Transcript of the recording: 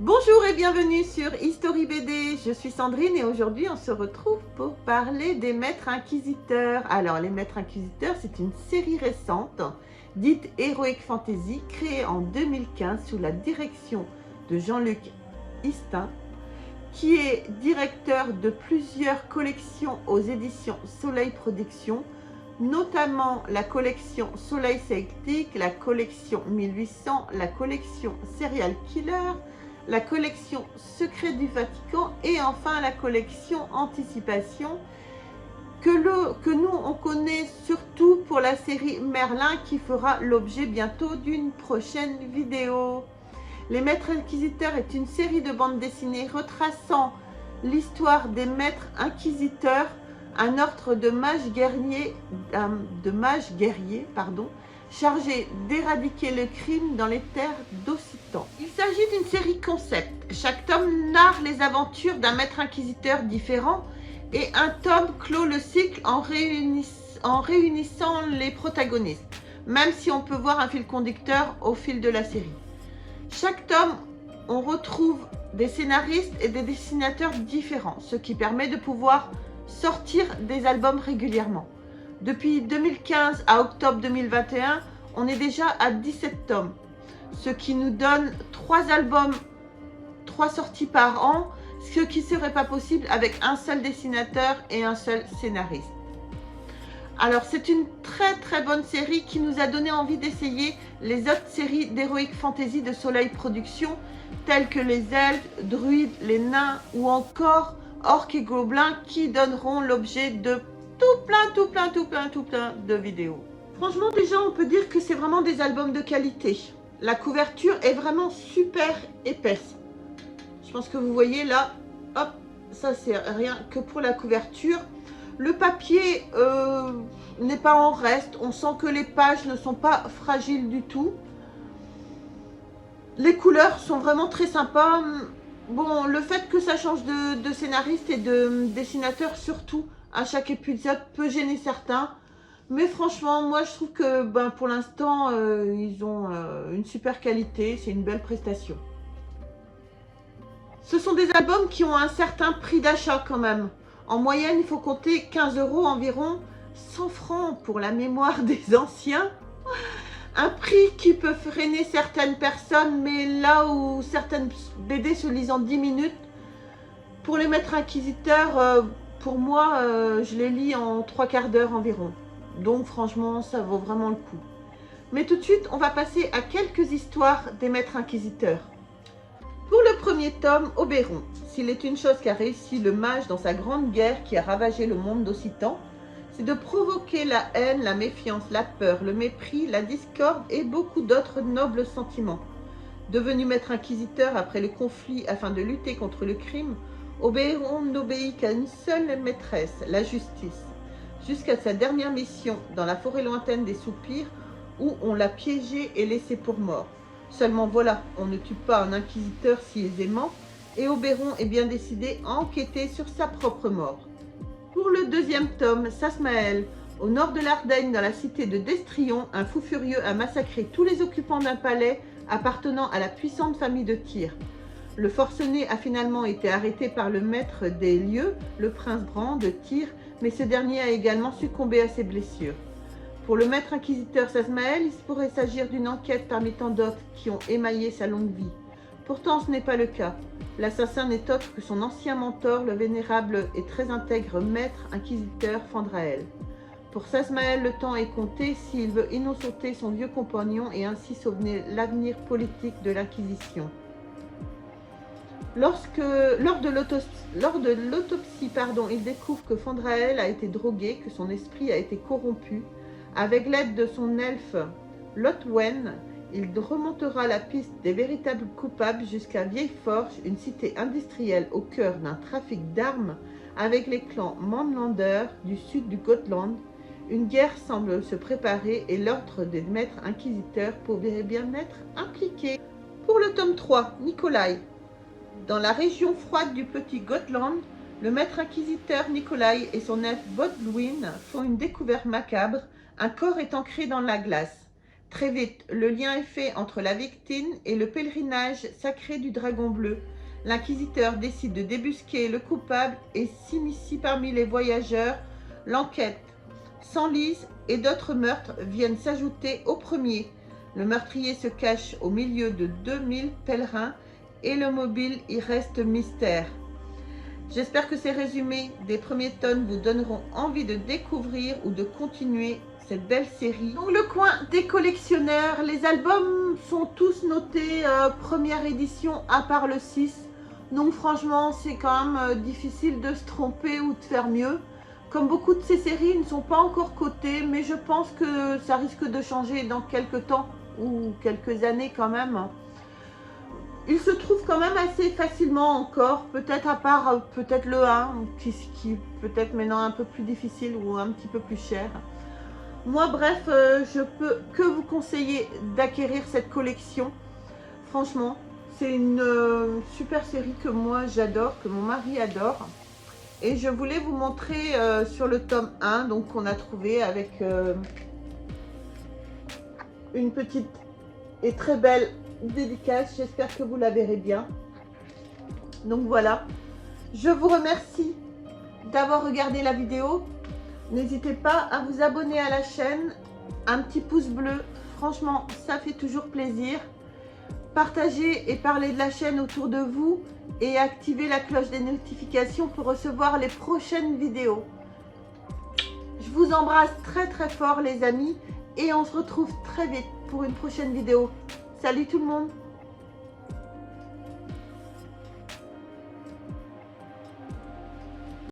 Bonjour et bienvenue sur History BD, je suis Sandrine et aujourd'hui on se retrouve pour parler des Maîtres Inquisiteurs. Alors les Maîtres Inquisiteurs, c'est une série récente, dite Heroic Fantasy, créée en 2015 sous la direction de Jean-Luc Istin, qui est directeur de plusieurs collections aux éditions Soleil Productions, notamment la collection Soleil Celtique, la collection 1800, la collection Serial Killer, la collection Secrets du Vatican et enfin la collection Anticipation que nous on connaît surtout pour la série Merlin qui fera l'objet bientôt d'une prochaine vidéo. Les Maîtres Inquisiteurs est une série de bandes dessinées retraçant l'histoire des Maîtres Inquisiteurs, un ordre de mages guerriers, chargé d'éradiquer le crime dans les terres d'Occitan. Il s'agit d'une série concept. Chaque tome narre les aventures d'un maître inquisiteur différent et un tome clôt le cycle en réunissant les protagonistes, même si on peut voir un fil conducteur au fil de la série. Chaque tome, on retrouve des scénaristes et des dessinateurs différents, ce qui permet de pouvoir sortir des albums régulièrement. Depuis 2015 à octobre 2021, on est déjà à 17 tomes, ce qui nous donne 3 albums, 3 sorties par an, ce qui ne serait pas possible avec un seul dessinateur et un seul scénariste. Alors c'est une très bonne série qui nous a donné envie d'essayer les autres séries d'Heroic Fantasy de Soleil Productions, telles que les elfes, druides, les nains ou encore orques et gobelins qui donneront l'objet de tout plein de vidéos. Franchement, déjà, on peut dire que c'est vraiment des albums de qualité. La couverture est vraiment super épaisse. Je pense que vous voyez là, hop, ça c'est rien que pour la couverture. Le papier n'est pas en reste. On sent que les pages ne sont pas fragiles du tout. Les couleurs sont vraiment très sympas. Bon, le fait que ça change de scénariste et de dessinateur surtout à chaque épisode peut gêner certains. Mais franchement, moi je trouve que pour l'instant, ils ont une super qualité. C'est une belle prestation. Ce sont des albums qui ont un certain prix d'achat quand même. En moyenne, il faut compter 15 € environ, 100 francs pour la mémoire des anciens. Un prix qui peut freiner certaines personnes, mais là où certaines BD se lisent en 10 minutes, pour les Maîtres Inquisiteurs, pour moi, je les lis en 3/4 d'heure environ. Donc franchement, ça vaut vraiment le coup. Mais tout de suite, on va passer à quelques histoires des Maîtres Inquisiteurs. Pour le premier tome, Oberon, s'il est une chose qu'a réussi le mage dans sa grande guerre qui a ravagé le monde d'Occitan, c'est de provoquer la haine, la méfiance, la peur, le mépris, la discorde et beaucoup d'autres nobles sentiments. Devenu maître inquisiteur après le conflit afin de lutter contre le crime, Oberon n'obéit qu'à une seule maîtresse, la justice, jusqu'à sa dernière mission dans la forêt lointaine des Soupirs où on l'a piégé et laissé pour mort. Seulement voilà, on ne tue pas un inquisiteur si aisément et Oberon est bien décidé à enquêter sur sa propre mort. Pour le deuxième tome, Sasmael, au nord de l'Ardenne, dans la cité de Destrion, un fou furieux a massacré tous les occupants d'un palais appartenant à la puissante famille de Tyr. Le forcené a finalement été arrêté par le maître des lieux, le prince Bran de Tyr, mais ce dernier a également succombé à ses blessures. Pour le maître inquisiteur Sasmael, il pourrait s'agir d'une enquête parmi tant d'autres qui ont émaillé sa longue vie. Pourtant, ce n'est pas le cas. L'assassin n'est autre que son ancien mentor, le vénérable et très intègre maître inquisiteur Fandrael. Pour Sasmael, le temps est compté s'il veut innocenter son vieux compagnon et ainsi sauver l'avenir politique de l'Inquisition. Lors de l'autopsie, il découvre que Fandrael a été drogué, que son esprit a été corrompu. Avec l'aide de son elfe Lotwen, il remontera la piste des véritables coupables jusqu'à Vieilleforge, une cité industrielle au cœur d'un trafic d'armes avec les clans Manlander du sud du Gotland. Une guerre semble se préparer et l'ordre des maîtres inquisiteurs pourrait bien être impliqué. Pour le tome 3, Nikolai. Dans la région froide du petit Gotland, le maître inquisiteur Nikolai et son elfe Bodwin font une découverte macabre. Un corps est ancré dans la glace. Très vite, le lien est fait entre la victime et le pèlerinage sacré du dragon bleu. L'inquisiteur décide de débusquer le coupable et s'initie parmi les voyageurs. L'enquête s'enlise et d'autres meurtres viennent s'ajouter au premier. Le meurtrier se cache au milieu de 2000 pèlerins et le mobile y reste mystère. J'espère que ces résumés des premiers tomes vous donneront envie de découvrir ou de continuer cette belle série. Donc le coin des collectionneurs, les albums sont tous notés première édition à part le 6. Donc franchement c'est quand même difficile de se tromper ou de faire mieux. Comme beaucoup de ces séries ne sont pas encore cotées, mais je pense que ça risque de changer dans quelques temps ou quelques années quand même. Il se trouve quand même assez facilement encore, peut-être à part peut-être le 1, qui peut-être maintenant un peu plus difficile ou un petit peu plus cher. Moi bref, je peux que vous conseiller d'acquérir cette collection. Franchement, c'est une super série que moi j'adore, que mon mari adore. Et je voulais vous montrer sur le tome 1, donc qu'on a trouvé avec une petite et très belle dédicace. J'espère que vous la verrez bien. Donc voilà, je vous remercie d'avoir regardé la vidéo. N'hésitez pas à vous abonner à la chaîne, un petit pouce bleu, franchement ça fait toujours plaisir. Partagez et parlez de la chaîne autour de vous et activez la cloche des notifications pour recevoir les prochaines vidéos. Je vous embrasse très très fort les amis et on se retrouve très vite pour une prochaine vidéo. Salut tout le monde!